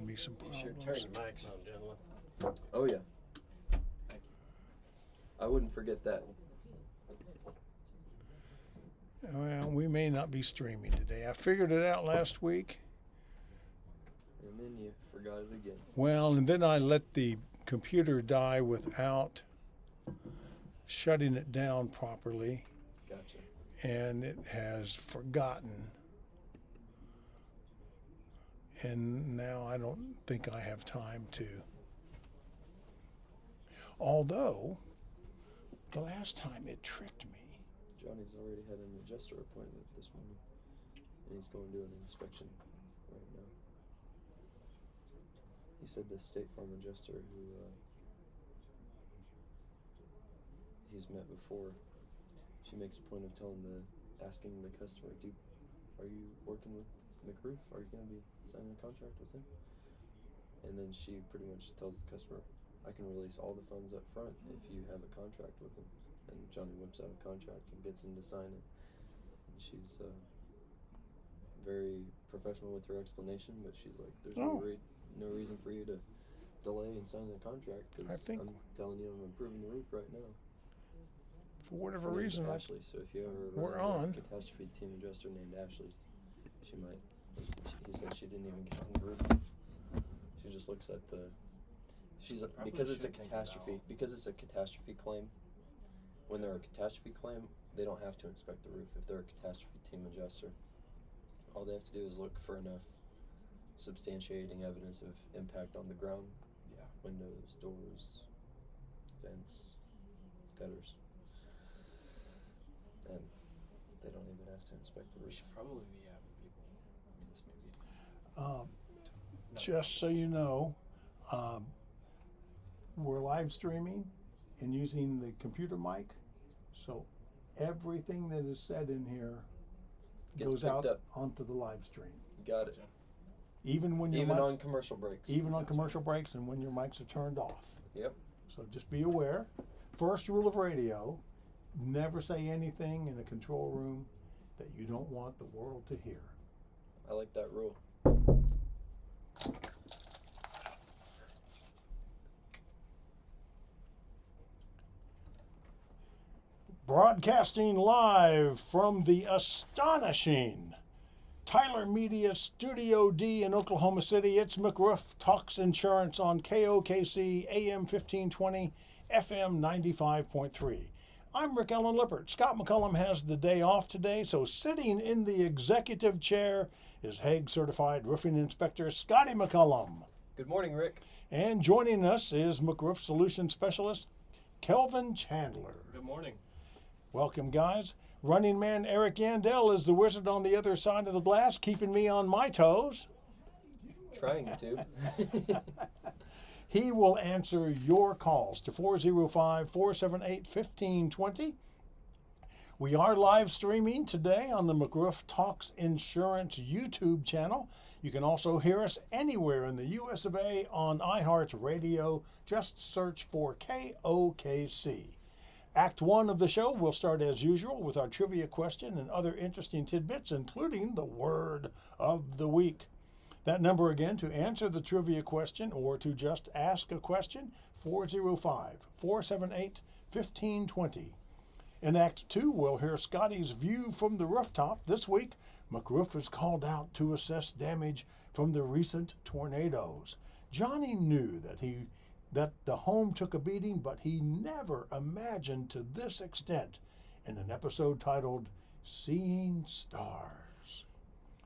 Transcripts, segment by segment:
me some You problems. should turn your mics on, gentlemen. Oh yeah. Thank you. I wouldn't forget that. Well, we may not be streaming today. I figured it out last week. And then you forgot it again. Well, and then I let the computer die without shutting it down properly, Gotcha. and it has forgotten. And now I don't think I have time to. Although, the last time it tricked me. Johnny's already had an adjuster appointment this morning, and he's going to do an inspection right now. He said the State Farm adjuster who he's met before, she makes a point of asking the customer, are you working with McRoof? Are you going to be signing a contract with him? And then she pretty much tells the customer, I can release all the funds up front if you have a contract with him. And Johnny whips out a contract and gets him to sign it. And she's very professional with her explanation, but she's like, there's no reason for you to delay in signing the contract because I'm telling you I'm improving the roof right now. For whatever reason, Ashley. So if you ever we're run on. a catastrophe team adjuster named Ashley, she might. He said she didn't even count the roof. She just looks at the. Because it's a catastrophe. Because it's a catastrophe claim. When they're a catastrophe claim, they don't have to inspect the roof if they're a catastrophe team adjuster. All they have to do is look for enough substantiating evidence of impact on the ground, windows, doors, vents, gutters, and they don't even have to inspect the roof. We should probably be having people. I mean, this may be. Just so you know, we're live streaming and using the computer mic, so everything that is said in here Gets goes picked out up. onto the live stream. Got it. Even when your Even mics, on commercial breaks. even on commercial breaks and when your mics are turned off. Yep. So just be aware. First rule of radio, never say anything in a control room that you don't want the world to hear. I like that rule. Broadcasting live from the astonishing Tyler Media Studio D in Oklahoma City, it's McRoof Talks Insurance on KOKC AM 1520, FM 95.3. I'm Rick Allen Lippert. Scott McCollum has the day off today, so sitting in the executive chair is HAAG-certified roofing inspector Scotty McCollum. Good morning, Rick. And joining us is McRoof Solution Specialist Kelvin Chandler. Good morning. Welcome, guys. Running man Eric Yandel is the wizard on the other side of the glass, keeping me on my toes. Trying to. He will answer your calls to 405-478-1520. We are live streaming today on the McRoof Talks Insurance YouTube channel. You can also hear us anywhere in the US of A on iHeartRadio. Just search for KOKC. Act 1 of the show will start as usual with our trivia question and other interesting tidbits, including the word of the week. That number again to answer the trivia question or to just ask a question, 405-478-1520. In Act 2, we'll hear Scotty's view from the rooftop. This week, McRoof is called out to assess damage from the recent tornadoes. Johnny knew that the home took a beating, but he never imagined to this extent in an episode titled Seeing Stars.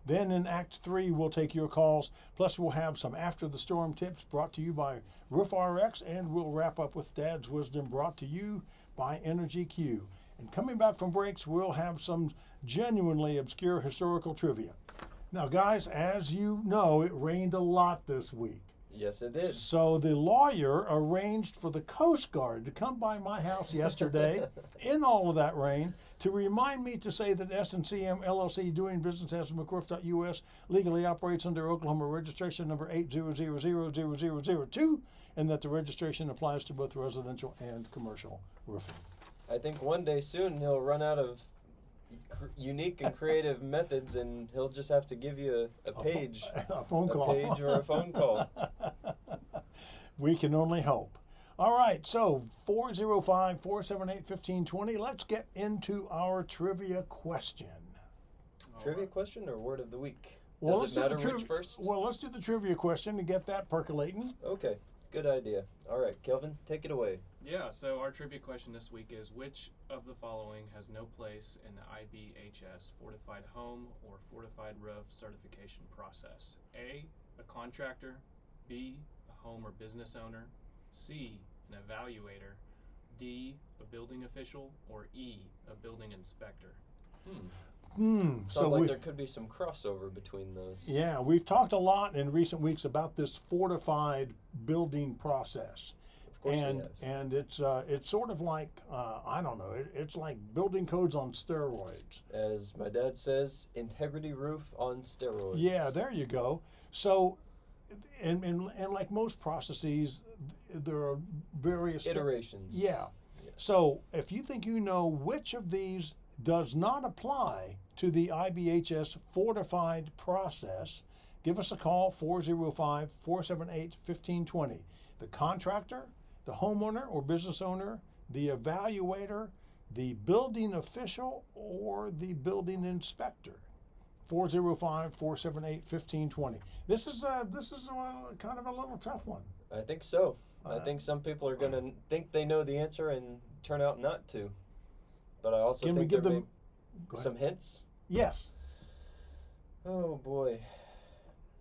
Then in Act 3, we'll take your calls, plus we'll have some After the Storm tips brought to you by Roof RX, and we'll wrap up with Dad's Wisdom brought to you by Energy Q. And coming back from breaks, we'll have some genuinely obscure historical trivia. Now, guys, as you know, it rained a lot this week. Yes, it did. So the lawyer arranged for the Coast Guard to come by my house yesterday in all of that rain to remind me to say that S&CM LLC, doing business as McRoof.us, legally operates under Oklahoma registration number 8000002, and that the registration applies to both residential and commercial roofing. I think one day soon he'll run out of unique and creative methods, and he'll just have to give you a page, a phone call, a page or a phone call. We can only hope. All right, so 405-478-1520. Let's get into our trivia question. Trivia question or word of the week? Well, Does it matter which first? Well, let's do the trivia question to get that percolating. Okay, good idea. All right, Kelvin, take it away. Yeah, so our trivia question this week is, which of the following has no place in the IBHS Fortified Home or Fortified Roof certification process? A, a contractor, B, a home or business owner, C, an evaluator, D, a building official, or E, a building inspector? Sounds So like there could be some crossover between those. Yeah, we've talked a lot in recent weeks about this fortified building process. Of course we have. And it's sort of like I don't know, it's like building codes on steroids. As my dad says, integrity roof on steroids. Yeah, there you go. So, and like most processes, there are various Iterations. Yeah. Yes. So if you think you know which of these does not apply to the IBHS fortified process, give us a call, 405-478-1520. The contractor, the homeowner or business owner, the evaluator, the building official, or the building inspector. 405-478-1520. This is kind of a little tough one. I think so. I think some people are going to think they know the answer and turn out not to. But I also Can think we give there them may some hints. Yes. Oh boy.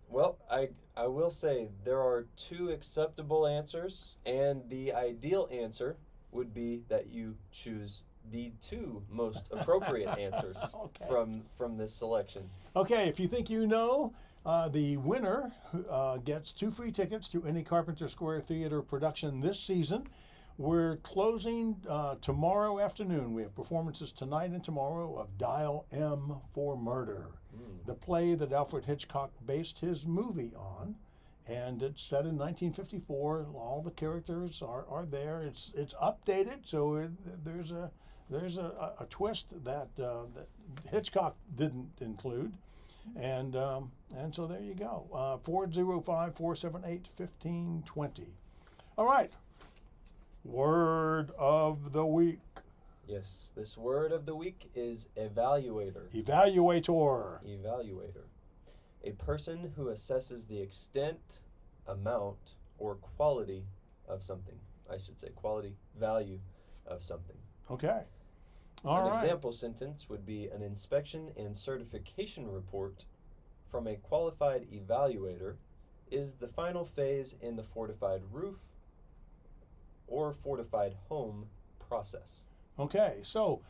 Well, I will say there are two acceptable answers, and the ideal answer would be that you choose the two most appropriate answers Okay. from this selection. Okay, if you think you know, the winner gets 2 free tickets to any Carpenter Square Theater production this season. We're closing tomorrow afternoon. We have performances tonight and tomorrow of Dial M for Murder, the play that Alfred Hitchcock based his movie on. And it's set in 1954. All the characters are there. It's updated, so there's a twist that Hitchcock didn't include. And so there you go. 405-478-1520. All right. Word of the week. Yes, this word of the week is evaluator. Evaluator. Evaluator. A person who assesses the extent, amount, or quality of something. I should say quality, value of something. Okay. All An right. example sentence would be an inspection and certification report from a qualified evaluator is the final phase in the fortified roof or fortified home process. Okay, so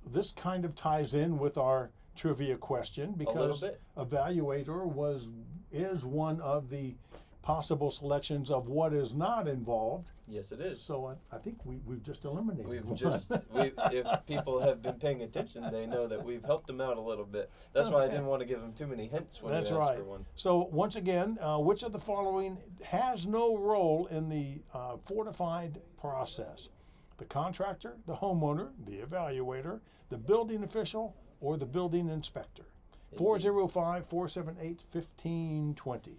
this kind of ties in with our trivia question little because bit. evaluator is one of the possible selections of what is not involved. Yes, it is. So I think we've just eliminated one. If people have been paying attention, they know that we've helped them out a little bit. That's why I didn't want to give them too many hints when That's you asked right. for one. So once again, which of the following has no role in the fortified process? The contractor, the homeowner, the evaluator, the building official, or the building inspector? 405-478-1520.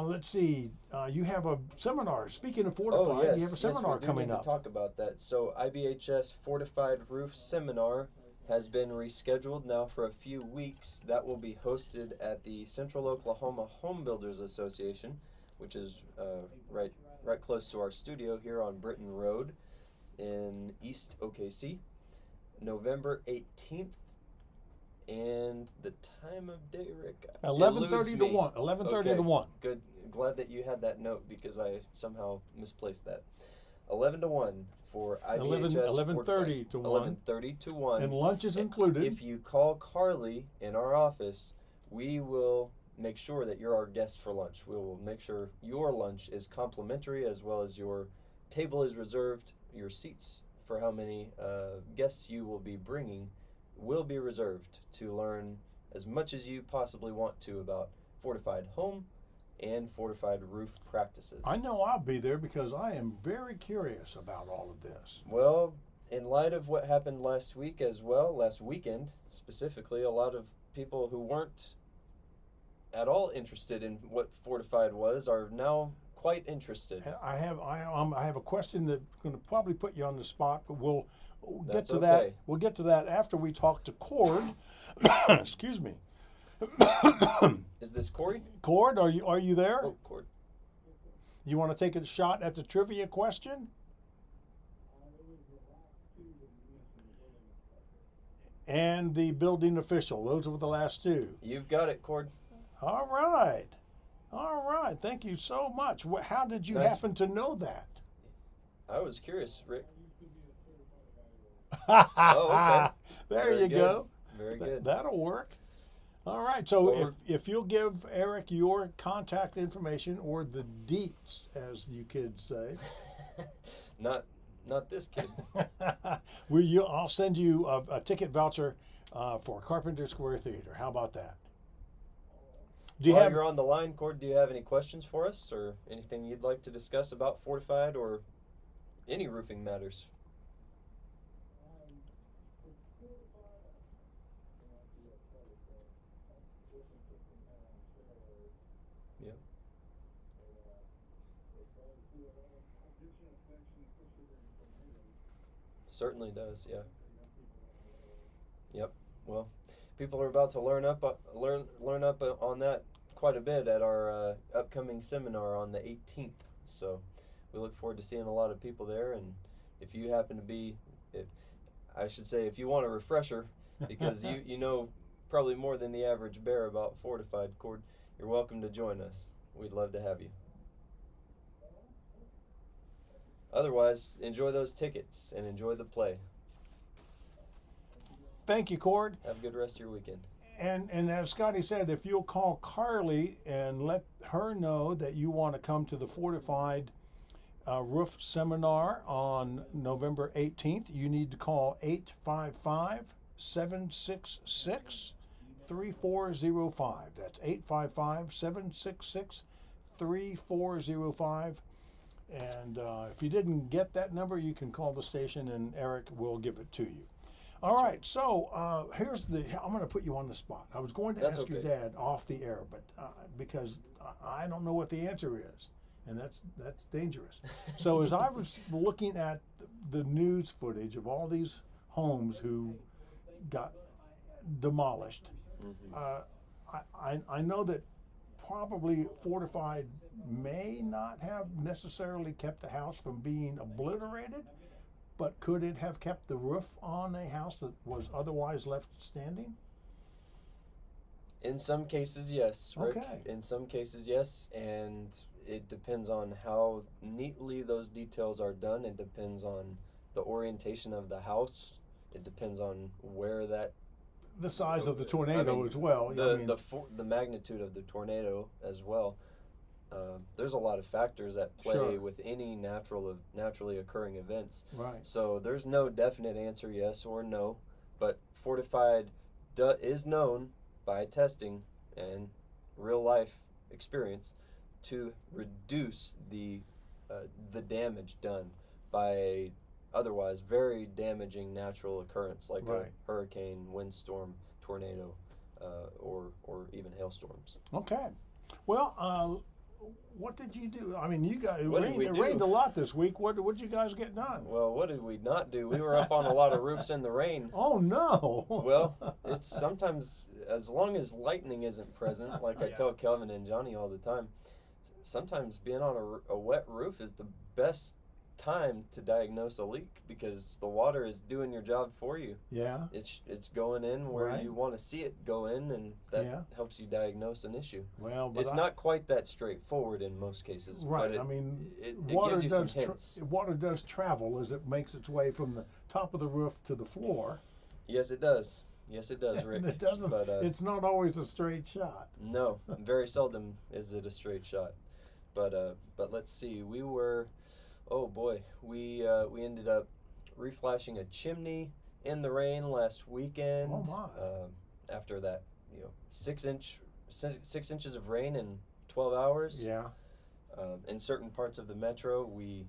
Let's see. You have a seminar. Speaking of fortified, yes. you have a seminar yes, we do coming need up. to talk about that. So IBHS Fortified Roof Seminar has been rescheduled now for a few weeks. That will be hosted at the Central Oklahoma Home Builders Association, which is right close to our studio here on Britton Road in East OKC, November 18th. And the time of day, Rick, 11:30 to 1. 11:30 to 1. Good. Glad that you had that note because I somehow misplaced that. 11 to 1 for IBHS. 11:30 to 1. 11:30 to 1. And lunch is included. If you call Carly in our office, we will make sure that you're our guest for lunch. We will make sure your lunch is complimentary as well as your table is reserved. Your seats for how many guests you will be bringing will be reserved to learn as much as you possibly want to about fortified home and fortified roof practices. I know I'll be there because I am very curious about all of this. Well, in light of what happened last week as well, last weekend specifically, a lot of people who weren't at all interested in what fortified was are now quite interested. I have a question that's going to probably put you on the spot, but we'll get That's to okay. that. We'll get to that after we talk to Cord. Excuse me. Is this Corey? Cord, are you there? Oh, Cord. You want to take a shot at the trivia question? And the building official. Those were the last two. You've got it, Cord. All right. All right. Thank you so much. How did you Nice. happen to know that? I was curious, Rick. Okay. There Very you good. go. Very good. That'll work. All right. So Well, if you'll give Eric your contact information, or the deets, as you kids say. Not this kid. I'll send you a ticket voucher for Carpenter Square Theater. How about that? Do you While have? you're on the line, Cord, do you have any questions for us or anything you'd like to discuss about fortified or any roofing matters? Yeah. Certainly does, yeah. Yep. Well, people are about to learn up on that quite a bit at our upcoming seminar on the 18th. So we look forward to seeing a lot of people there. And if you happen to be, if you want a refresher, because you know probably more than the average bear about fortified, Cord, you're welcome to join us. We'd love to have you. Otherwise, enjoy those tickets and enjoy the play. Thank you, Cord. Have a good rest of your weekend. And as Scotty said, if you'll call Carly and let her know that you want to come to the Fortified Roof Seminar on November 18th, you need to call 855-766-3405. That's 855-766-3405. And if you didn't get that number, you can call the station and Eric will give it to you. All right, so I'm going to put you on the spot. I was going to That's ask your okay. dad off the air, but because I don't know what the answer is, and that's dangerous. So as I was looking at the news footage of all these homes who got demolished, I know that probably Fortified may not have necessarily kept the house from being obliterated, but could it have kept the roof on a house that was otherwise left standing? In some cases, yes, Rick. Okay. In some cases, yes, and it depends on how neatly those details are done. It depends on the orientation of the house. It depends on where that. The size of the tornado as well. The magnitude of the tornado as well. There's a lot of factors at play Sure. with any naturally occurring events. Right. So there's no definite answer, yes or no, but fortified is known by testing and real life experience to reduce the damage done by a otherwise very damaging natural occurrence like Right. a hurricane, windstorm, tornado, or even hailstorms. Okay. Well, what did you do? I mean, you guys, it What did we do? rained a lot this week. What did you guys get done? Well, what did we not do? We were up on a lot of roofs in the rain. Oh, no. Well, it's sometimes, as long as lightning isn't present, like I tell Kelvin and Johnny all the time, sometimes being on a wet roof is the best time to diagnose a leak because the water is doing your job for you. Yeah. It's going in where Right. you want to see it go in, and that Yeah. helps you diagnose an issue. Well, but It's not quite that straightforward in most cases, right. but I mean, it water gives you some does hints. water does travel as it makes its way from the top of the roof to the floor. Yes, it does. Yes, it does, Rick. And it doesn't. But, It's not always a straight shot. No, very seldom is it a straight shot. But let's see. We were, oh boy, we ended up reflashing a chimney in the rain last weekend. Oh my! After that, 6 inches of rain in 12 hours. Yeah. In certain parts of the metro, we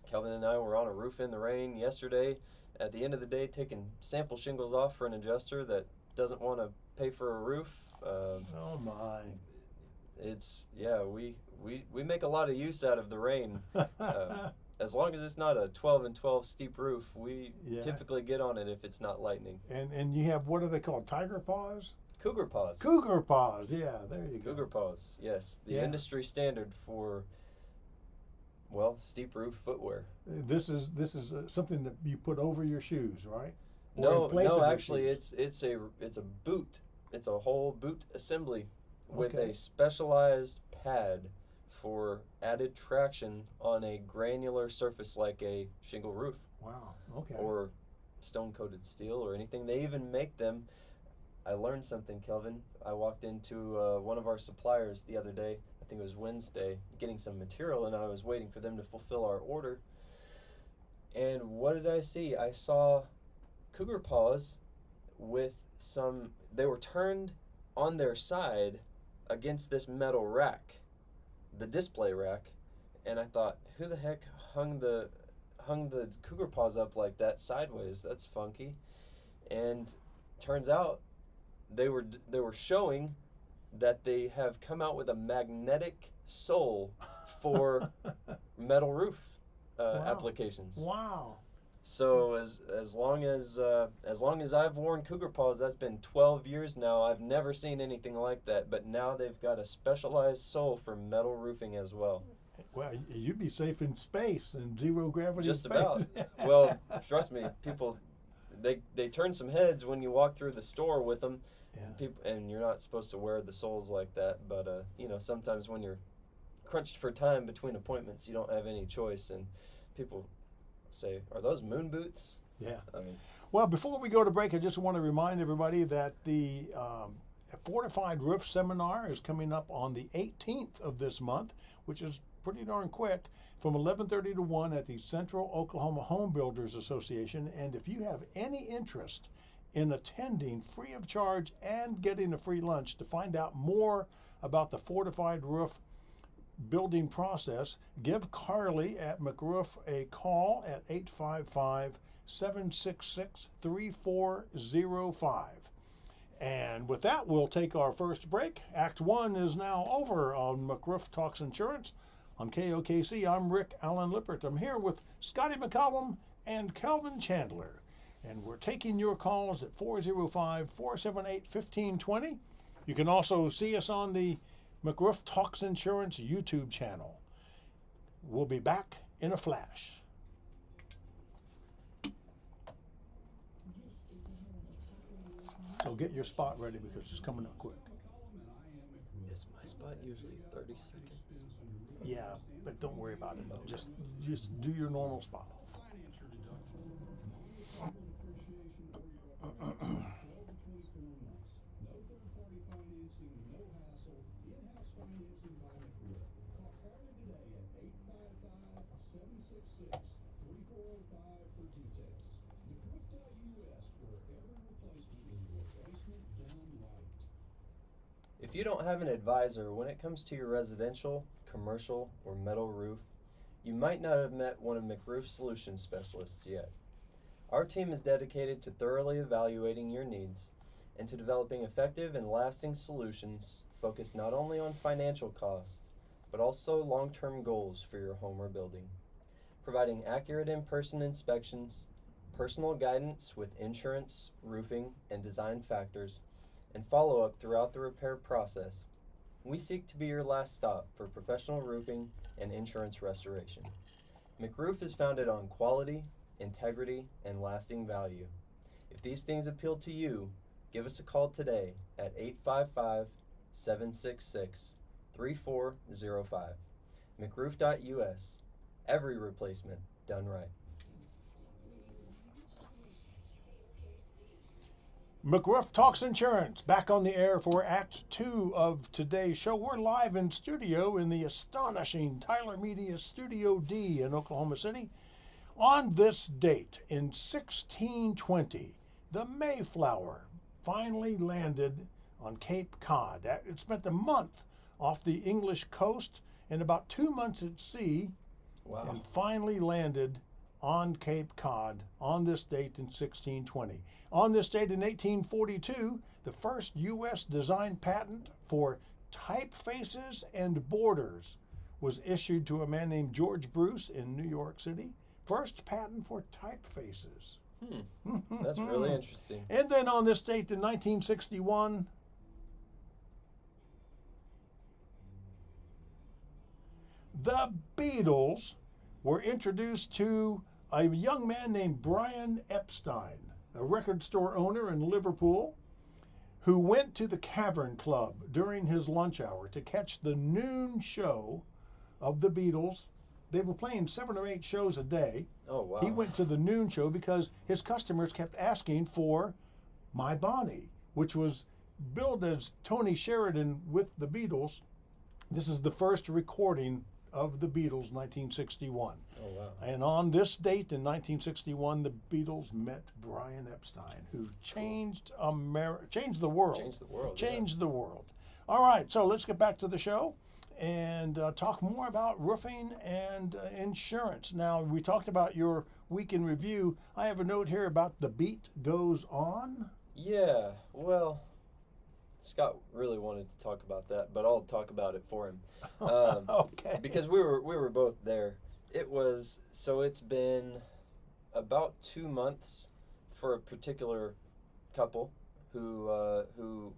Kelvin and I were on a roof in the rain yesterday. At the end of the day, taking sample shingles off for an adjuster that doesn't want to pay for a roof. Oh my! It's we make a lot of use out of the rain. As long as it's not a 12 and 12 steep roof, we typically get on it if it's not lightning. And you have, what are they called? Tiger paws? Cougar paws. Cougar paws. Yeah, there you go. Cougar paws. Yes, the industry standard for steep roof footwear. This is something that you put over your shoes, right? No, actually, it's a boot. It's a whole boot assembly with a specialized pad for added traction on a granular surface like a shingle roof. Wow. Okay. Or stone-coated steel or anything. They even make them. I learned something, Kelvin. I walked into one of our suppliers the other day, I think it was Wednesday, getting some material, and I was waiting for them to fulfill our order. And what did I see? I saw cougar paws with they were turned on their side against this metal rack, the display rack, and I thought, who the heck hung the cougar paws up like that sideways? That's funky. And turns out they were showing that they have come out with a magnetic sole for metal roof applications. Wow. So as long as I've worn cougar paws, that's been 12 years now. I've never seen anything like that. But now they've got a specialized sole for metal roofing as well. Well, you'd be safe in space and zero gravity. Just space. about. Well, trust me, people, they turn some heads when you walk through the store with them. Yeah. And you're not supposed to wear the soles like that. But sometimes when you're crunched for time between appointments, you don't have any choice, and people say, are those moon boots? Yeah. I mean, well, before we go to break, I just want to remind everybody that the Fortified Roof Seminar is coming up on the 18th of this month, which is pretty darn quick, from 11:30 to 1 at the Central Oklahoma Home Builders Association. And if you have any interest in attending free of charge and getting a free lunch to find out more about the fortified roof building process, give Carly at McRoof a call at 855-766-3405. And with that, we'll take our first break. Act 1 is now over on McRoof Talks Insurance on KOKC. I'm Rick Allen Lippert. I'm here with Scotty McCollum and Kelvin Chandler. And we're taking your calls at 405-478-1520. You can also see us on the McRoof Talks Insurance YouTube channel. We'll be back in a flash. So get your spot ready because it's coming up quick. is my spot usually 30 seconds? Yeah, but don't worry about it. Just do your normal spot. If you don't have an advisor when it comes to your residential, commercial, or metal roof, you might not have met one of McRoof Solutions specialists yet. Our team is dedicated to thoroughly evaluating your needs and to developing effective and lasting solutions focused not only on financial costs, but also long-term goals for your home or building. Providing accurate in-person inspections, personal guidance with insurance, roofing, and design factors, and follow-up throughout the repair process, we seek to be your last stop for professional roofing and insurance restoration. McRoof is founded on quality, integrity, and lasting value. If these things appeal to you, give us a call today at 855-766-3405. McRoof.us. Every replacement done right. McRoof Talks Insurance, back on the air for Act 2 of today's show. We're live in studio in the astonishing Tyler Media Studio D in Oklahoma City. On this date in 1620, the Mayflower finally landed on Cape Cod. It spent a month off the English coast and about 2 months at sea Wow. and finally landed on Cape Cod on this date in 1620. On this date in 1842, the first U.S. design patent for typefaces and borders was issued to a man named George Bruce in New York City. First patent for typefaces. That's really interesting. And then on this date in 1961, the Beatles were introduced to a young man named Brian Epstein, a record store owner in Liverpool, who went to the Cavern Club during his lunch hour to catch the noon show of the Beatles. They were playing 7 or 8 shows a day. Oh, wow. He went to the noon show because his customers kept asking for My Bonnie, which was billed as Tony Sheridan with the Beatles. This is the first recording of the Beatles, 1961. Oh, wow. And on this date in 1961, the Beatles met Brian Epstein, who changed the world. Changed the world. Changed the world. All right, so let's get back to the show and talk more about roofing and insurance. Now, we talked about your week in review. I have a note here about The Beat Goes On. Yeah, well, Scott really wanted to talk about that, but I'll talk about it for him. Okay. Because we were both there. It's been about 2 months for a particular couple who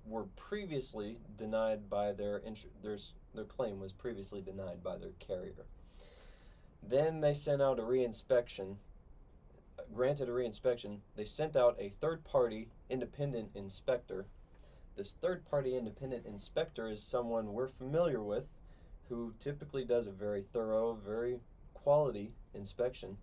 were previously denied by their claim was previously denied by their carrier. Then they sent out a reinspection. Granted a reinspection, they sent out a third-party independent inspector. This third-party independent inspector is someone we're familiar with who typically does a very thorough, very quality inspection.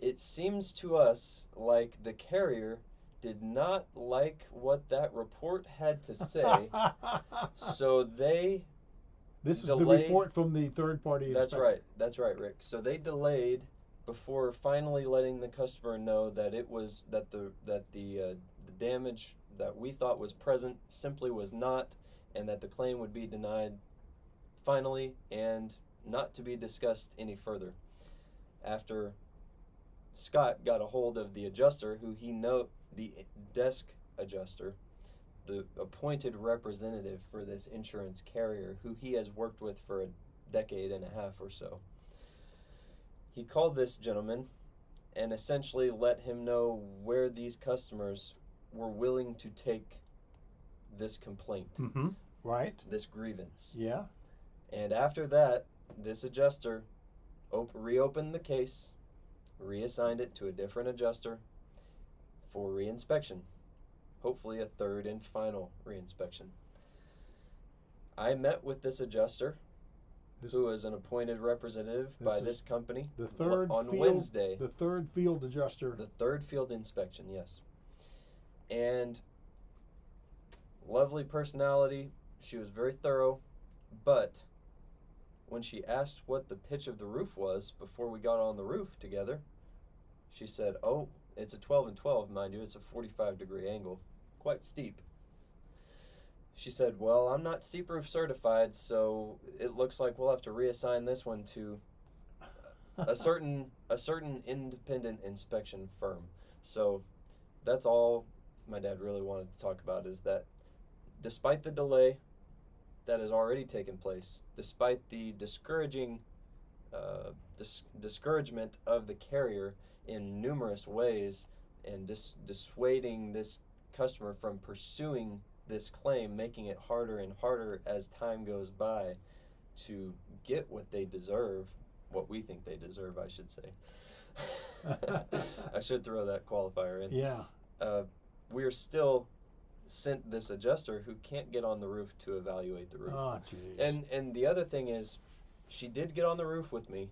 It seems to us like the carrier did not like what that report had to say, so they This is delayed. the report from the third-party inspector. That's right, Rick. So they delayed before finally letting the customer know that the damage that we thought was present simply was not, and that the claim would be denied finally and not to be discussed any further. After Scott got a hold of the adjuster, the desk adjuster, the appointed representative for this insurance carrier, who he has worked with for a decade and a half or so. He called this gentleman and essentially let him know where these customers were willing to take this complaint, Right. this grievance. Yeah. And after that, this adjuster reopened the case, reassigned it to a different adjuster for reinspection, hopefully a third and final reinspection. I met with this adjuster, who is an appointed representative by this company, on Wednesday. The third field adjuster. The third field inspection, yes. And lovely personality. She was very thorough, but when she asked what the pitch of the roof was before we got on the roof together, she said, "Oh, it's a 12 and 12, mind you. It's a 45-degree angle, quite steep." She said, "Well, I'm not steep roof certified, so it looks like we'll have to reassign this one to a certain independent inspection firm." So that's all my dad really wanted to talk about, is that despite the delay that has already taken place, despite the discouragement of the carrier in numerous ways and dissuading this customer from pursuing this claim, making it harder and harder as time goes by to get what they deserve, what we think they deserve, I should say. I should throw that qualifier in. Yeah. We're still sent this adjuster who can't get on the roof to evaluate the roof. Oh, jeez. And the other thing is, she did get on the roof with me.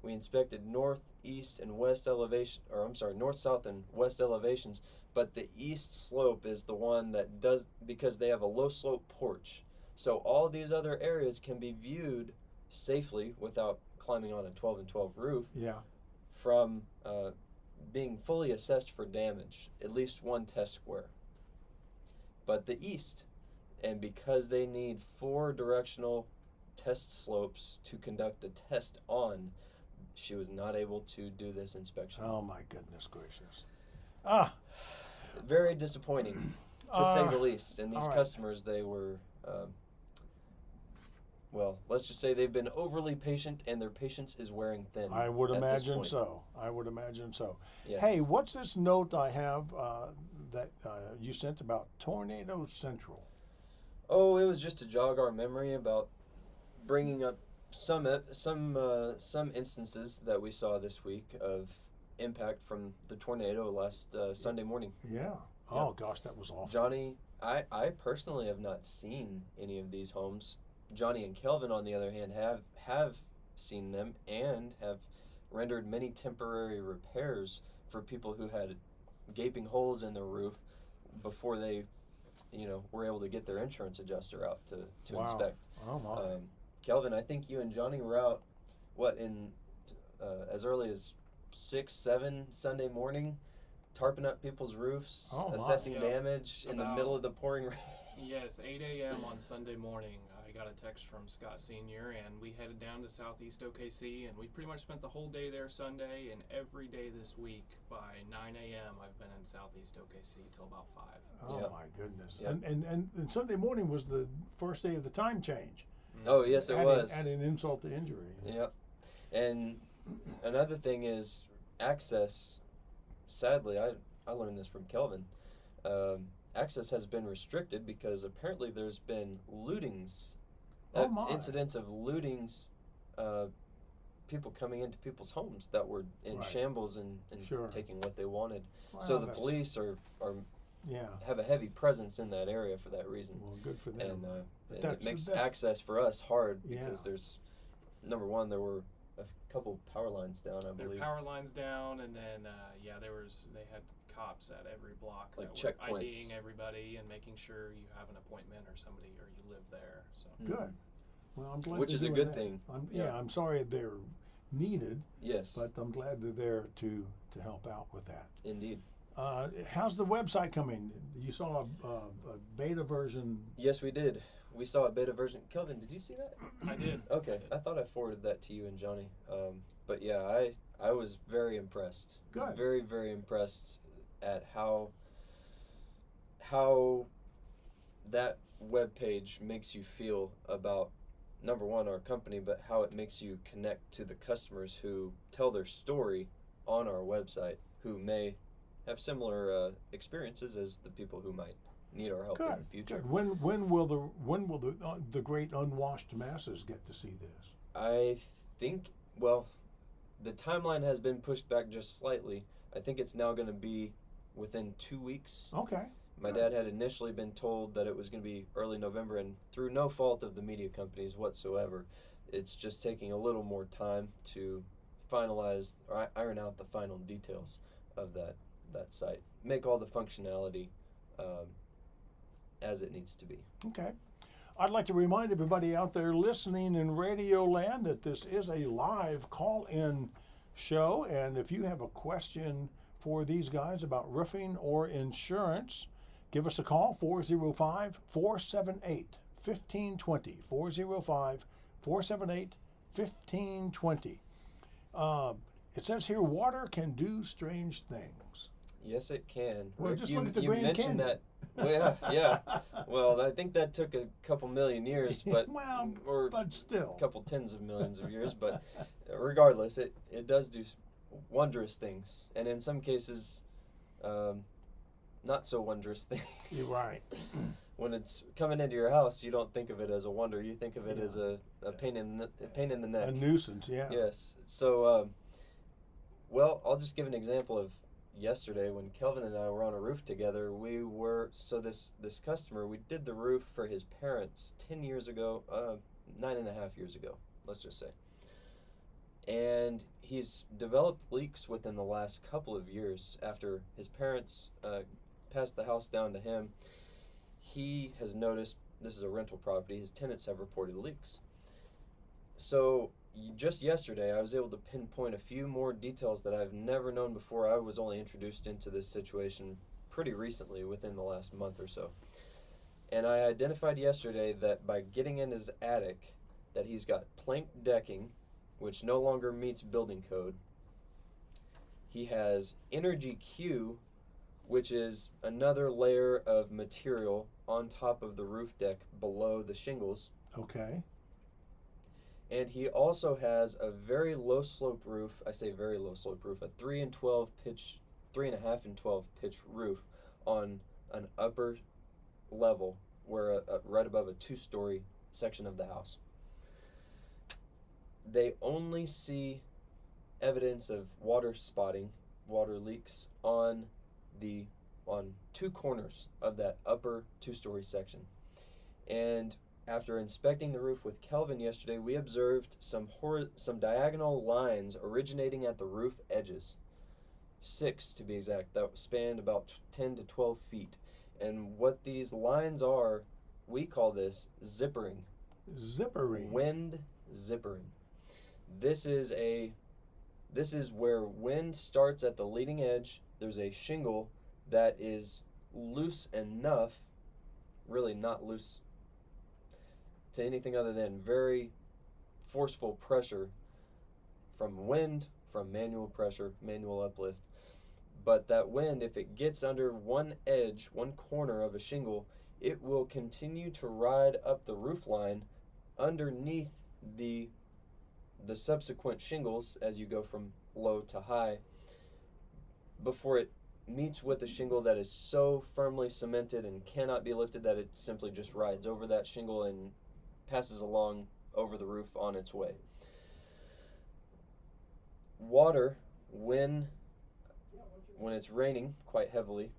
We inspected north, east, and west elevation, or I'm sorry, north, south, and west elevations, but the east slope is the one that does, because they have a low slope porch. So all these other areas can be viewed safely without climbing on a 12 and 12 roof. Yeah. From being fully assessed for damage, at least one test square. But the east, and because they need 4 directional test slopes to conduct a test on, she was not able to do this inspection. Oh my goodness gracious. Ah. Very disappointing, to say the least. And these all right. customers, they were, well, let's just say they've been overly patient, and their patience is wearing thin. I would at this imagine point. so. I would imagine so. Yes. Hey, what's this note I have that you sent about Tornado Central? Oh, it was just to jog our memory about bringing up some instances that we saw this week of impact from the tornado last Sunday morning. Yeah. Oh gosh, that was awful. Johnny, I personally have not seen any of these homes. Johnny and Kelvin, on the other hand, have seen them and have rendered many temporary repairs for people who had gaping holes in their roof before they, were able to get their insurance adjuster out to Wow. inspect. Oh my. Kelvin, I think you and Johnny were out, in as early as 6, 7 Sunday morning, tarping up people's roofs, Oh, my. assessing Yeah. damage in the middle of the pouring rain. Yes, 8 a.m. on Sunday morning, I got a text from Scott Sr., and we headed down to Southeast OKC, and we pretty much spent the whole day there Sunday, and every day this week by 9 a.m. I've been in Southeast OKC till about 5. Oh Yep. my goodness. Yep. And Sunday morning was the first day of the time change. Oh, yes, it was. Adding insult to injury. Yep. And another thing is access. Sadly, I learned this from Kelvin. Access has been restricted because apparently there's been lootings, Oh, my. incidents of lootings, people coming into people's homes that were in Right. shambles and Sure. taking what they wanted. Well, So the that's- police are Yeah. have a heavy presence in that area for that reason. Well, good for them. And, But and that's- it makes that's- access for us hard Yeah. because there's, number one, there were a couple power lines down, I There were believe. power lines down, and then they had cops at every block Like that were checkpoints. IDing everybody and making sure you have an appointment or somebody or you live there. So Good. Well, I'm glad. Which they're is a doing good that. thing. Yeah, I'm sorry they're needed, Yes, but I'm glad they're there to help out with that. indeed. How's the website coming? You saw a beta version. Yes, we did. We saw a beta version. Kelvin, did you see that? I did. Okay, I thought I forwarded that to you and Johnny. But yeah, I was very impressed. Good. Very, very impressed at how that web page makes you feel about, number one, our company, but how it makes you connect to the customers who tell their story on our website, who may have similar experiences as the people who might need our help in the future. Good. When will the great unwashed masses get to see this? I think, well, the timeline has been pushed back just slightly. I think it's now going to be within 2 weeks. Okay. My dad had initially been told that it was going to be early November, and through no fault of the media companies whatsoever, it's just taking a little more time to finalize or iron out the final details of that site. Make all the functionality as it needs to be. Okay. I'd like to remind everybody out there listening in Radio Land that this is a live call-in show, and if you have a question for these guys about roofing or insurance, give us a call, 405-478-1520, 405-478-1520. It says here, water can do strange things. Yes, it can. Well, Rick, just you, look at the you Grand mentioned Canyon. that. Well, yeah. Well, I think that took a couple million years, but Well, or but still. a couple tens of millions of years. But regardless, it does do wondrous things, and in some cases, not so wondrous things. You're right. When it's coming into your house, you don't think of it as a wonder. You think of it Yeah. as a pain in the neck. A nuisance, yeah. Yes. So, well, I'll just give an example of yesterday when Kelvin and I were on a roof together. This customer, we did the roof for his parents 10 years ago, 9.5 years ago, let's just say. And he's developed leaks within the last couple of years after his parents passed the house down to him. He has noticed, this is a rental property, his tenants have reported leaks. So just yesterday, I was able to pinpoint a few more details that I've never known before. I was only introduced into this situation pretty recently, within the last month or so. And I identified yesterday that by getting in his attic, that he's got plank decking, which no longer meets building code. He has Energy Q, which is another layer of material on top of the roof deck below the shingles. Okay. And he also has a very low slope roof. I say very low slope roof, a 3.5 and 12 pitch roof on an upper level, where right above a 2-story section of the house. They only see evidence of water spotting, water leaks on 2 corners of that upper 2-story section. And after inspecting the roof with Kelvin yesterday, we observed some diagonal lines originating at the roof edges, 6 to be exact, that spanned about 10 to 12 feet. And what these lines are, we call this zippering. Zippering. Wind zippering. This is where wind starts at the leading edge. There's a shingle that is loose enough, really not loose to anything other than very forceful pressure from wind, from manual pressure, manual uplift. But that wind, if it gets under one edge, one corner of a shingle, it will continue to ride up the roof line underneath the subsequent shingles as you go from low to high, before it meets with a shingle that is so firmly cemented and cannot be lifted that it simply just rides over that shingle and passes along over the roof on its way. Water, when it's raining quite heavily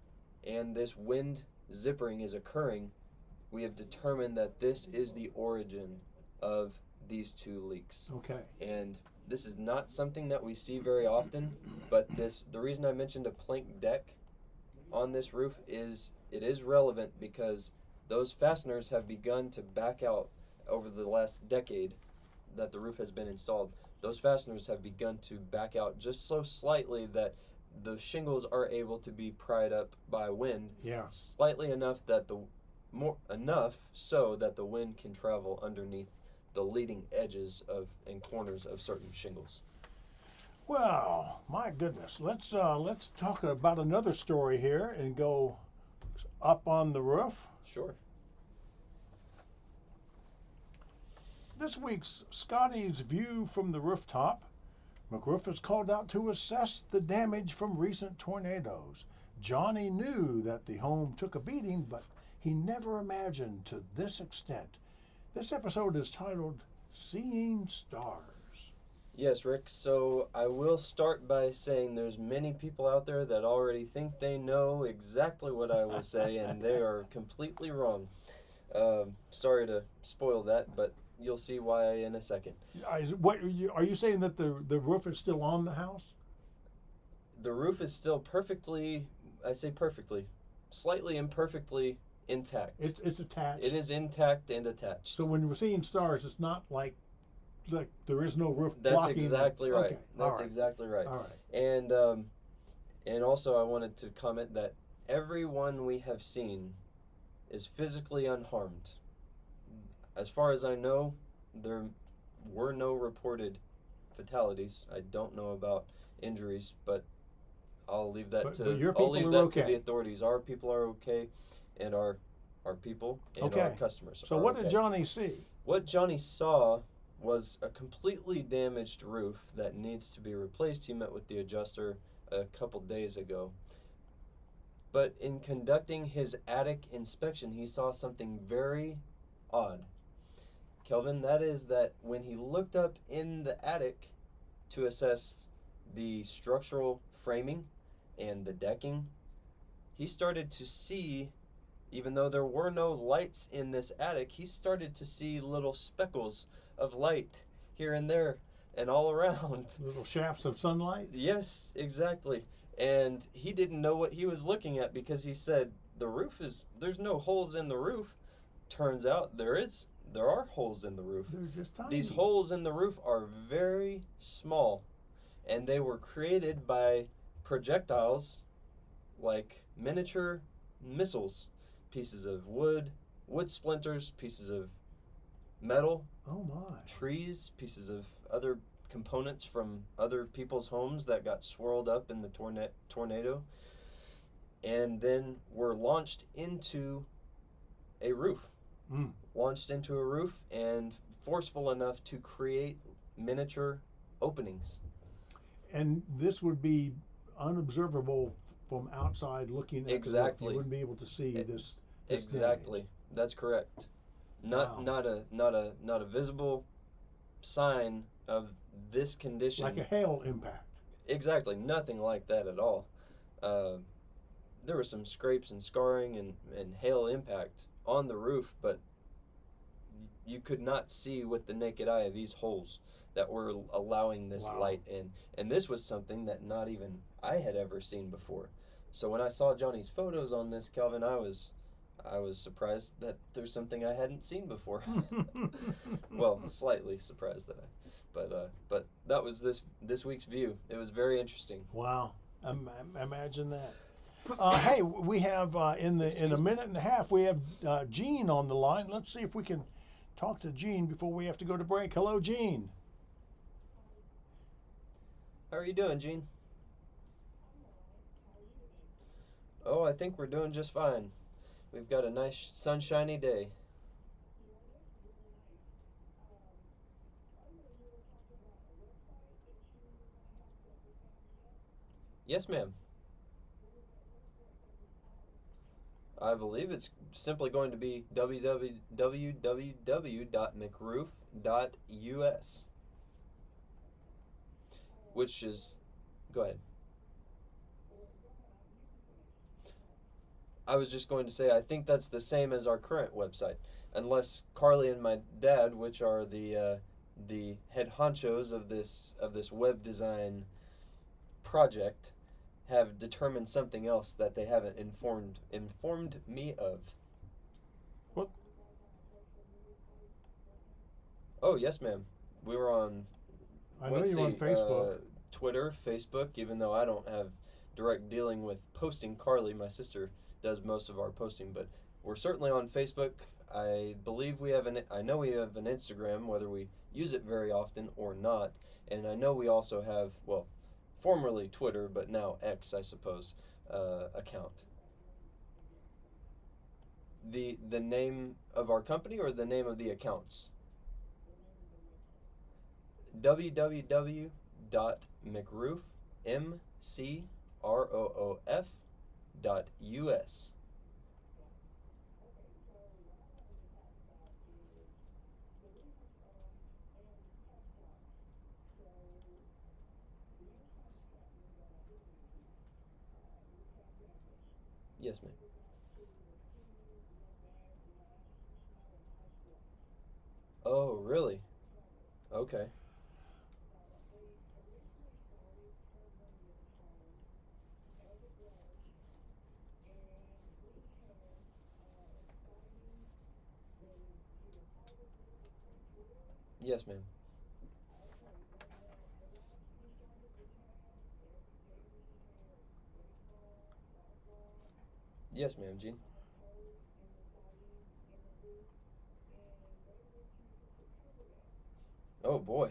and this wind zippering is occurring, we have determined that this is the origin of these 2 leaks. Okay. And this is not something that we see very often, but the reason I mentioned a plank deck on this roof is it is relevant because those fasteners have begun to back out over the last decade that the roof has been installed. Those fasteners have begun to back out just so slightly that the shingles are able to be pried up by wind, slightly enough that enough so that the wind can travel underneath the leading edges and corners of certain shingles. Well, my goodness. Let's talk about another story here and go up on the roof. Sure. This week's Scotty's View from the Rooftop. McRoof is called out to assess the damage from recent tornadoes. Johnny knew that the home took a beating, but he never imagined to this extent. This episode is titled Seeing Stars. Yes, Rick. So I will start by saying there's many people out there that already think they know exactly what I will say, and they are completely wrong. Sorry to spoil that, but you'll see why in a second. Are you saying that the roof is still on the house? The roof is still perfectly, I say perfectly, slightly imperfectly intact. It's attached. It is intact and attached. So when we're seeing stars, it's not like there is no roof That's blocking. exactly right. Okay. That's exactly right. All right. And also I wanted to comment that everyone we have seen is physically unharmed. As far as I know, there were no reported fatalities. I don't know about injuries, but I'll leave that to the authorities. Our people are okay, and our people and our customers. So what did Johnny see? What Johnny saw was a completely damaged roof that needs to be replaced. He met with the adjuster a couple days ago. But in conducting his attic inspection, he saw something very odd. Kelvin, that is that when he looked up in the attic to assess the structural framing and the decking, he started to see, even though there were no lights in this attic, he started to see little speckles of light here and there and all around. Little shafts of sunlight? Yes, exactly. And he didn't know what he was looking at because he said, there's no holes in the roof. Turns out there are holes in the roof. They're just tiny. These holes in the roof are very small, and they were created by projectiles like miniature missiles, pieces of wood splinters, pieces of metal, Oh my. trees, pieces of other components from other people's homes that got swirled up in the tornado, and then were launched into a roof. Launched into a roof and forceful enough to create miniature openings. And this would be unobservable from outside looking at Exactly. the roof. You wouldn't be able to see this Exactly. damage. That's correct. Not a visible sign of this condition. Like a hail impact. Exactly. Nothing like that at all. There were some scrapes and scarring and hail impact on the roof, but you could not see with the naked eye these holes that were allowing this light in. And this was something that not even I had ever seen before. So when I saw Johnny's photos on this, Calvin, I was surprised that there's something I hadn't seen before. Well, slightly surprised that but that was this week's view. It was very interesting. Wow. Imagine that. Hey, we have in a minute and a half, we have Gene on the line. Let's see if we can talk to Gene before we have to go to break. Hello, Gene. How are you doing, Gene? Oh, I think we're doing just fine. We've got a nice sunshiny day. Yes, ma'am. I believe it's simply going to be www.mcroof.us, which is, go ahead. I was just going to say, I think that's the same as our current website, unless Carly and my dad, which are the head honchos of this web design project, have determined something else that they haven't informed me of. What? Oh, yes, ma'am. We were on. I know you're on Facebook. Twitter, Facebook. Even though I don't have direct dealing with posting, Carly, my sister, does most of our posting. But we're certainly on Facebook. I believe we have I know we have an Instagram, whether we use it very often or not, and I know we also have, well, formerly Twitter, but now X, I suppose, account. The name of our company or the name of the accounts? www.mcroof.us. Yes, ma'am. Oh, really? Okay. Yes, ma'am. Yes, ma'am, Gene. Oh, boy.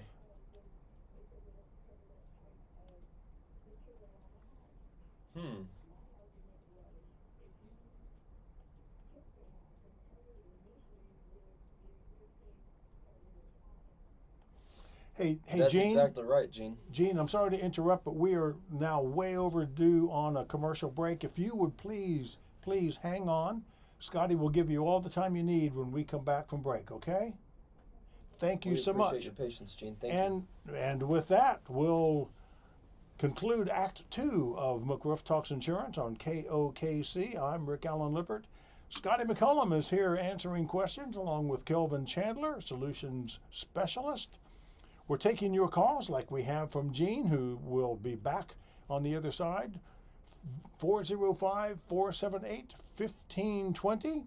Hey, That's Gene. exactly right, Gene. Gene, I'm sorry to interrupt, but we are now way overdue on a commercial break. If you would please hang on. Scotty will give you all the time you need when we come back from break, okay? Thank you so much. We appreciate your patience, Gene. Thank you. And with that, we'll conclude Act 2 of McRoof Talks Insurance on KOKC. I'm Rick Allen Lippert. Scotty McCollum is here answering questions along with Kelvin Chandler, Solutions Specialist. We're taking your calls like we have from Gene, who will be back on the other side. 405-478-1520.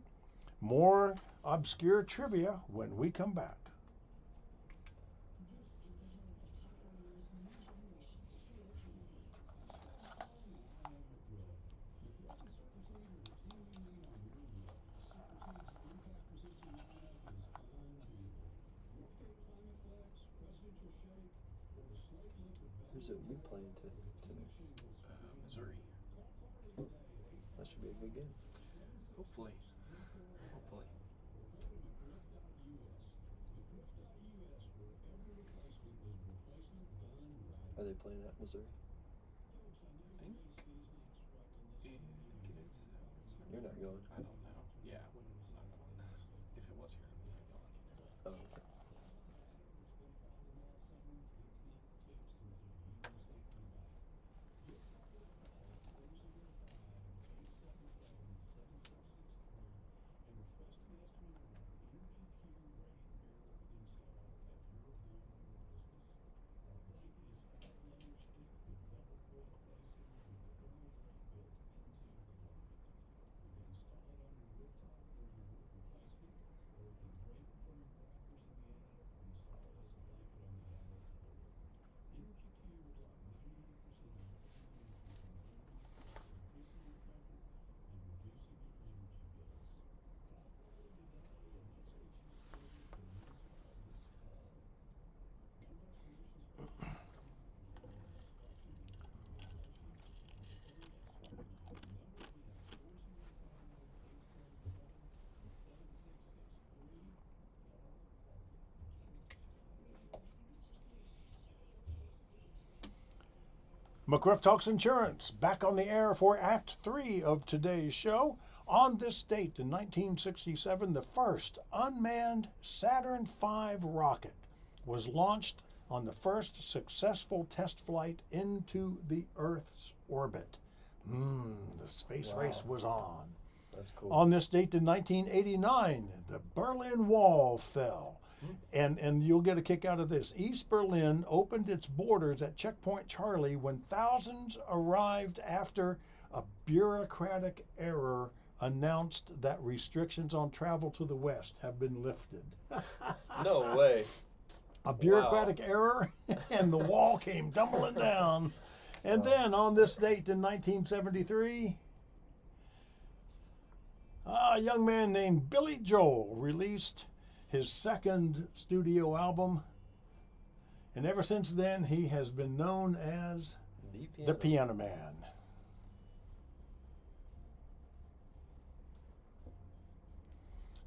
More obscure trivia when we come back. Where's you playing today? Missouri. That should be a good game. Hopefully. Are they playing at Missouri? I think it is. You're not going. I don't know. Yeah, I wouldn't. I'm not going. If it was here, I wouldn't be going either. Oh, okay. McRoof Talks Insurance, back on the air for Act 3 of today's show. On this date in 1967, the first unmanned Saturn V rocket was launched on the first successful test flight into the Earth's orbit. The space race was on. That's cool. On this date in 1989, the Berlin Wall fell. And you'll get a kick out of this. East Berlin opened its borders at Checkpoint Charlie when thousands arrived after a bureaucratic error announced that restrictions on travel to the West have been lifted. No way. A bureaucratic error, and the wall came tumbling down. And then on this date in 1973, a young man named Billy Joel released his second studio album, and ever since then he has been known as the Piano Man.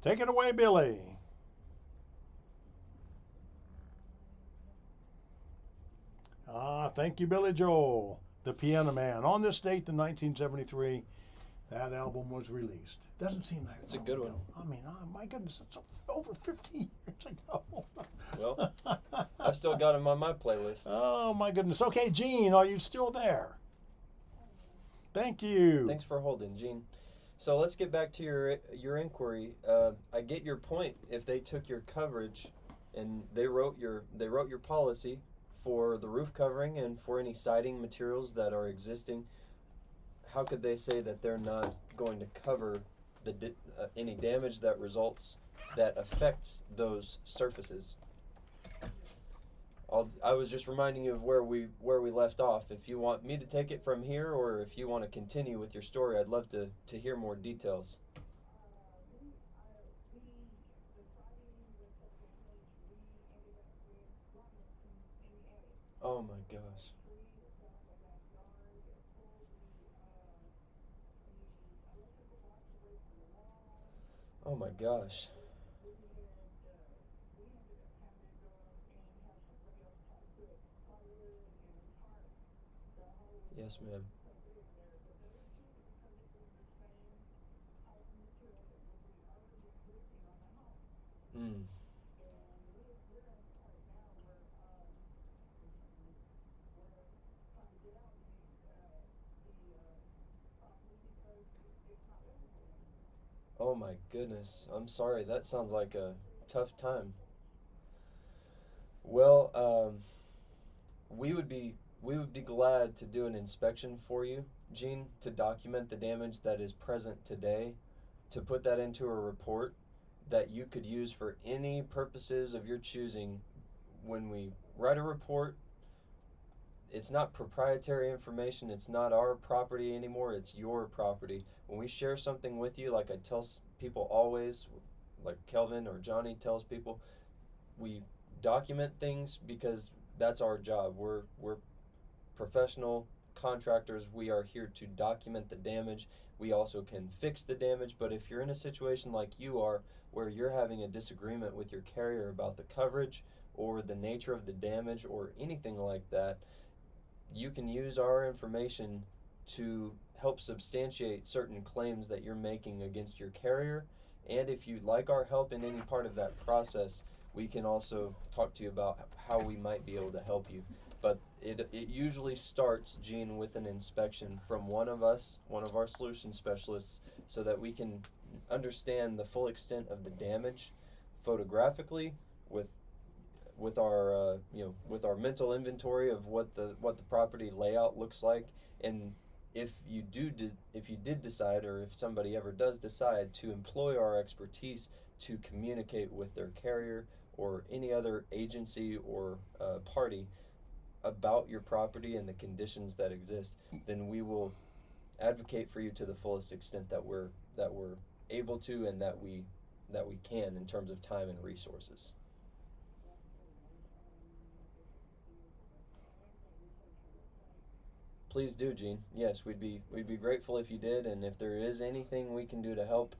Take it away, Billy. Thank you, Billy Joel, the Piano Man. On this date in 1973, that album was released. Doesn't seem like it's a good one. I mean, my goodness, it's over 50 years ago. Well, I've still got him on my playlist. Oh, my goodness. Okay, Gene, are you still there? Thank you. Thanks for holding, Gene. So let's get back to your inquiry. I get your point. If they took your coverage and they wrote your policy for the roof covering and for any siding materials that are existing, how could they say that they're not going to cover any damage that results that affects those surfaces? I was just reminding you of where we left off. If you want me to take it from here, or if you want to continue with your story, I'd love to hear more details. Oh my gosh. Oh my gosh. Yes, ma'am. Oh my goodness. I'm sorry. That sounds like a tough time. Well, we would be glad to do an inspection for you, Gene, to document the damage that is present today, to put that into a report that you could use for any purposes of your choosing. When we write a report, it's not proprietary information. It's not our property anymore. It's your property. When we share something with you, like I tell people always, like Kelvin or Johnny tells people, we document things because that's our job. We're professional contractors, we are here to document the damage. We also can fix the damage, but if you're in a situation like you are, where you're having a disagreement with your carrier about the coverage or the nature of the damage or anything like that, you can use our information to help substantiate certain claims that you're making against your carrier. And if you'd like our help in any part of that process, we can also talk to you about how we might be able to help you. But it usually starts, Gene, with an inspection from one of us, one of our solution specialists, so that we can understand the full extent of the damage photographically with our with our mental inventory of what the property layout looks like. And if you did decide, or if somebody ever does decide to employ our expertise to communicate with their carrier or any other agency or party about your property and the conditions that exist, then we will advocate for you to the fullest extent that we're able to, and that we can, in terms of time and resources. Please do, Gene. Yes, we'd be grateful if you did, and if there is anything we can do to help,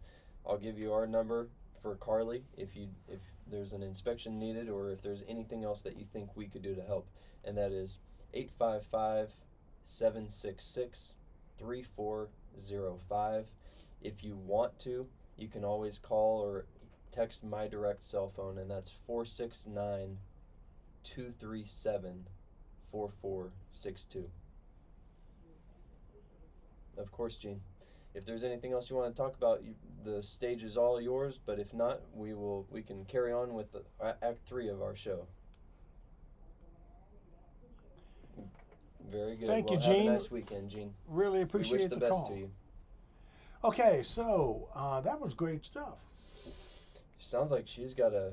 I'll give you our number for Carly if there's an inspection needed, or if there's anything else that you think we could do to help, and that is 855-766-3405. If you want to, you can always call or text my direct cell phone, and that's 469-237-4462. Of course, Gene. If there's anything else you want to talk about, the stage is all yours. But if not, we can carry on with Act 3 of our show. Very good. Thank you, Have Gene. a nice weekend, Gene. Really appreciate we wish the the best call. to you. Okay, so that was great stuff. Sounds like she's got a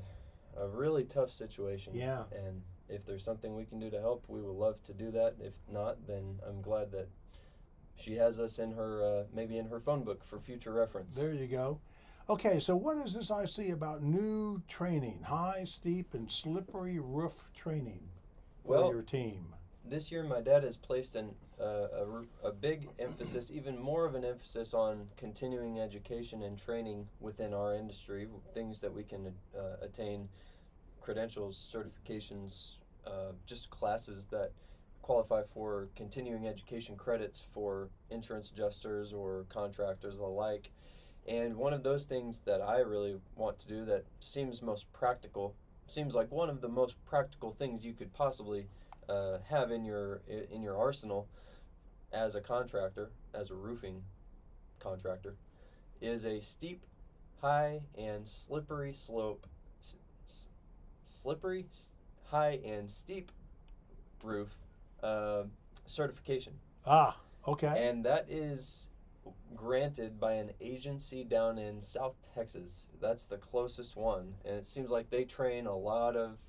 really tough situation. Yeah. And if there's something we can do to help, we would love to do that. If not, then I'm glad that she has us in her, maybe in her phone book for future reference. There you go. Okay, so what is this I see about new training, high, steep, and slippery roof training for your team? This year my dad has placed a big emphasis, even more of an emphasis, on continuing education and training within our industry, things that we can attain, credentials, certifications, just classes that qualify for continuing education credits for insurance adjusters or contractors alike. And one of those things that I really want to do that seems most practical, seems like one of the most practical things you could possibly have in your arsenal as a contractor, as a roofing contractor, is a steep, high, and slippery slope, high and steep roof certification. Ah, okay. And that is granted by an agency down in South Texas. That's the closest one, and it seems like they train a lot of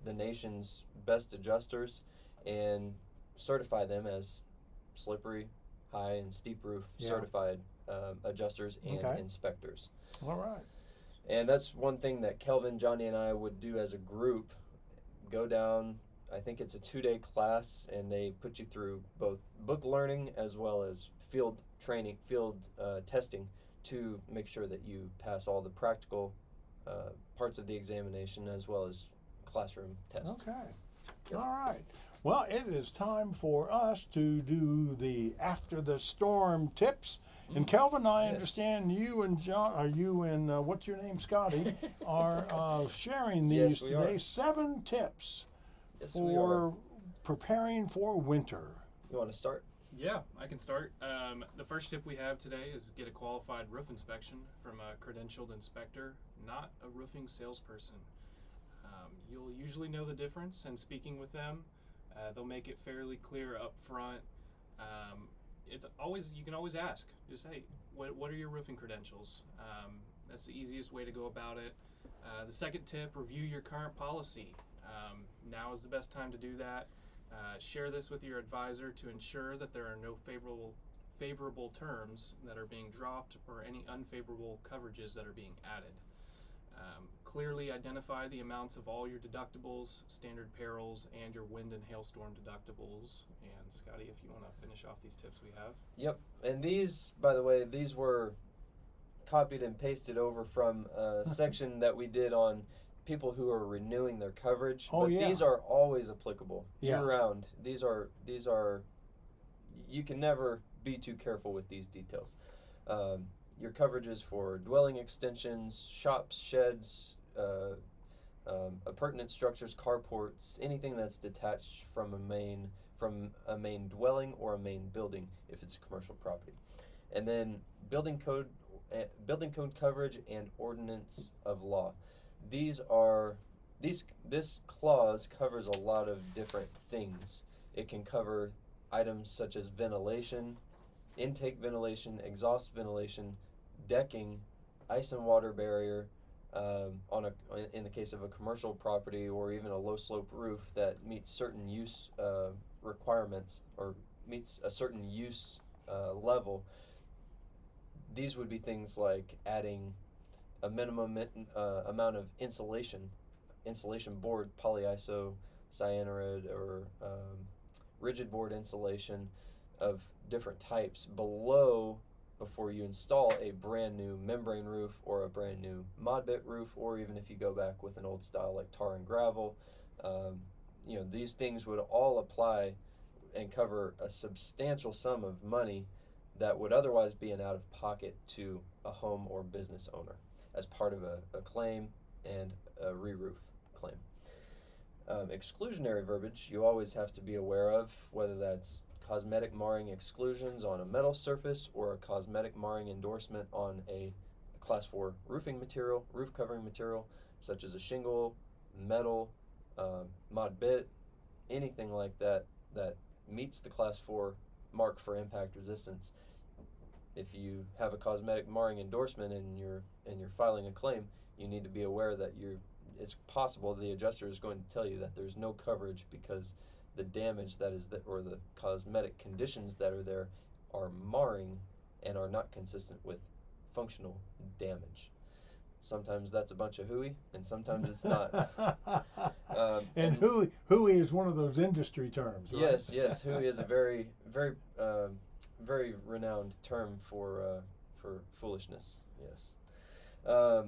the nation's best adjusters and certify them as slippery, high, and steep roof certified adjusters and inspectors. All right. And that's one thing that Kelvin, Johnny, and I would do as a group. Go down, I think it's a 2-day class, and they put you through both book learning as well as field training, testing, to make sure that you pass all the practical parts of the examination as well as classroom tests. Okay. Yep. All right. Well, it is time for us to do the after the storm tips. And Kelvin, I understand you and John, what's your name, Scotty, are sharing these Yes, we today. are. 7 tips Yes, we are. for preparing for winter. You want to start? Yeah, I can start. The first tip we have today is get a qualified roof inspection from a credentialed inspector, not a roofing salesperson. You'll usually know the difference, and speaking with them, they'll make it fairly clear up front. You can always ask, just, hey, what are your roofing credentials? That's the easiest way to go about it. The second tip, review your current policy. Now is the best time to do that. Share this with your advisor to ensure that there are no favorable terms that are being dropped or any unfavorable coverages that are being added. Clearly identify the amounts of all your deductibles, standard perils, and your wind and hailstorm deductibles. And Scotty, if you want to finish off these tips we have. Yep. And these, by the way, these were copied and pasted over from a section that we did on people who are renewing their coverage. Oh, but yeah. these are always applicable Yeah. year round. These are you can never be too careful with these details. Your coverages for dwelling extensions, shops, sheds, appurtenant structures, carports, anything that's detached from a main dwelling or a main building if it's a commercial property. And then building code coverage and ordinance of law. This clause covers a lot of different things. It can cover items such as ventilation, intake ventilation, exhaust ventilation, decking, ice and water barrier, in the case of a commercial property or even a low slope roof that meets certain use requirements or meets a certain use level. These would be things like adding a minimum amount of insulation board, polyiso, cyanide, or rigid board insulation of different types before you install a brand new membrane roof or a brand new mod bit roof, or even if you go back with an old style like tar and gravel. These things would all apply and cover a substantial sum of money that would otherwise be an out-of-pocket to a home or business owner as part of a claim and a re-roof claim. Exclusionary verbiage you always have to be aware of, whether that's cosmetic marring exclusions on a metal surface or a cosmetic marring endorsement on a Class 4 roofing material, roof covering material, such as a shingle, metal, mod bit, anything like that that meets the Class 4 mark for impact resistance. If you have a cosmetic marring endorsement and you're filing a claim, you need to be aware that it's possible the adjuster is going to tell you that there's no coverage because the damage or the cosmetic conditions that are there are marring and are not consistent with functional damage. Sometimes that's a bunch of hooey, and sometimes it's not. And hooey is one of those industry terms, right? Yes. Hooey is a very, very, very renowned term for foolishness. Yes.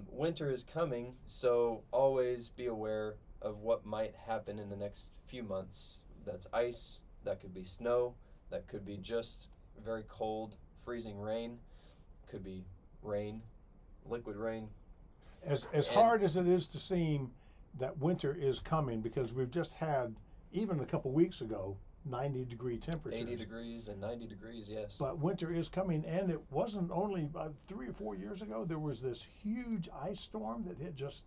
Winter is coming, so always be aware of what might happen in the next few months. That's ice, that could be snow, that could be just very cold, freezing rain, could be rain, liquid rain. As hard as it is to seem that winter is coming, because we've just had, even a couple weeks ago, 90-degree temperatures. 80 degrees and 90 degrees, yes. But winter is coming, and it wasn't only 3 or 4 years ago. There was this huge ice storm that hit just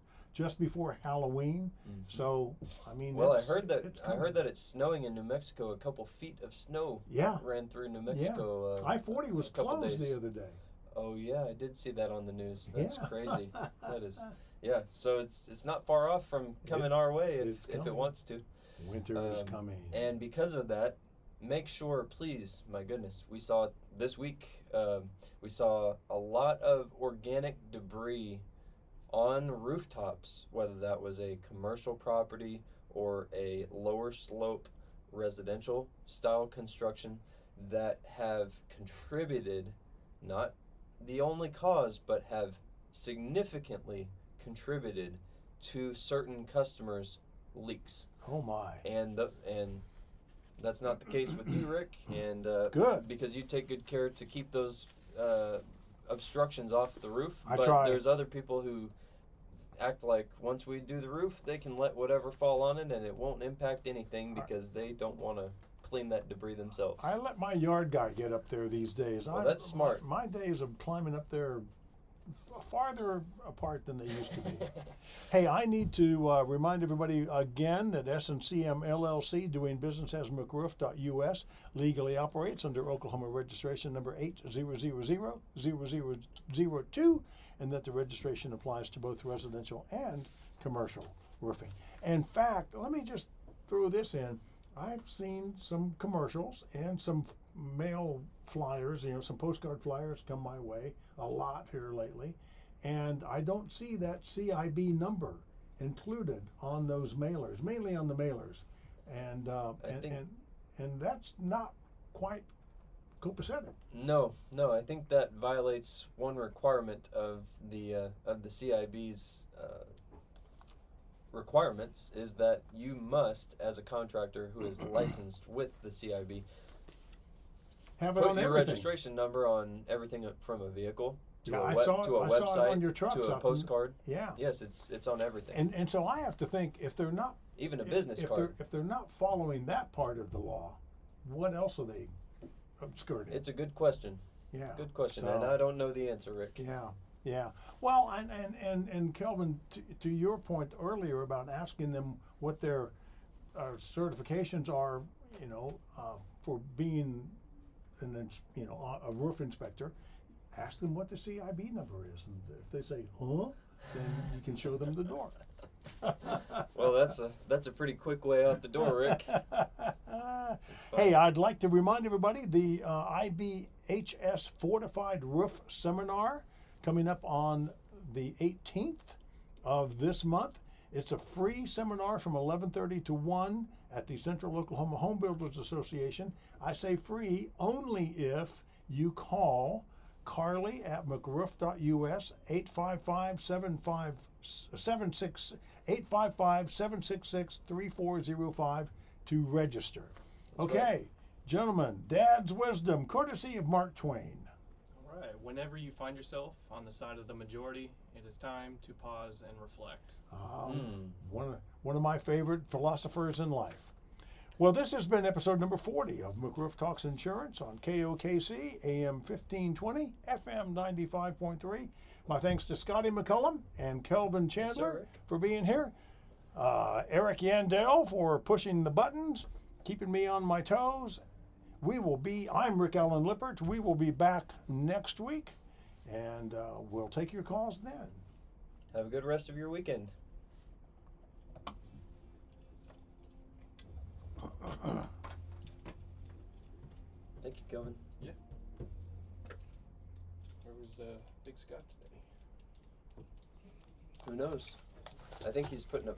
before Halloween. Mm-hmm. So, I mean, well, I heard that it's snowing in New Mexico. A couple feet of snow ran through New Mexico. Yeah. I-40 was closed the other day. Oh yeah, I did see that on the news. That's crazy. That is, yeah. So it's not far off from coming our way if it wants to. Winter is coming. And because of that, make sure, please, my goodness, we saw this week, we saw a lot of organic debris on rooftops, whether that was a commercial property or a lower slope residential style construction, that have contributed, not the only cause, but have significantly contributed to certain customers' leaks. Oh my! And that's not the case with you, Rick. And good, because you take good care to keep those obstructions off the roof. I but try. There's other people who act like once we do the roof, they can let whatever fall on it and it won't impact anything because they don't want to clean that debris themselves. I let my yard guy get up there these days. Well, that's smart. My days of climbing up there farther apart than they used to be. Hey, I need to remind everybody again that S&CM LLC, doing business as McRoof.us, legally operates under Oklahoma registration number 80000002, and that the registration applies to both residential and commercial roofing. In fact, let me just throw this in. I've seen some commercials and some mail flyers, some postcard flyers come my way a lot here lately. and I don't see that CIB number included on those mailers, mainly on the mailers, and that's not quite copacetic. No, I think that violates one requirement of the CIB's requirements, is that you must, as a contractor who is licensed with the CIB, Have it put on your everything. registration number on everything from a vehicle to Yeah, a I web, saw to a it- I saw it website on your trucks to a up in- postcard. Yeah. Yes, it's on everything. And so I have to think, if they're not Even a business card. if they're not following that part of the law, what else are they obscuring? It's a good question. Yeah. Good question, So- and I don't know the answer, Rick. Yeah. Well, and Kelvin, to your point earlier about asking them what their certifications are, for being a roof inspector, ask them what the CIB number is, and if they say, "Huh," then you can show them the door. Well, that's a pretty quick way out the door, Rick. Hey, I'd like to remind everybody the IBHS Fortified Roof Seminar coming up on the 18th of this month. It's a free seminar from 11:30 to 1 at the Central Oklahoma Home Builders Association. I say free only if you call Carly at McRoof.us 855-766-3405 to register. Okay, right. Gentlemen, Dad's Wisdom, courtesy of Mark Twain. All right. Whenever you find yourself on the side of the majority, it is time to pause and reflect. One of my favorite philosophers in life. Well, this has been episode number 40 of McRoof Talks Insurance on KOKC, AM 1520, FM 95.3. My thanks to Scotty McCollum and Kelvin Chandler Rick. for being here. Eric Yandel for pushing the buttons, keeping me on my toes. I'm Rick Allen Lippert. We will be back next week, and we'll take your calls then. Have a good rest of your weekend. Thank you, Kelvin. Yeah. Where was Big Scott today? Who knows? I think he's putting up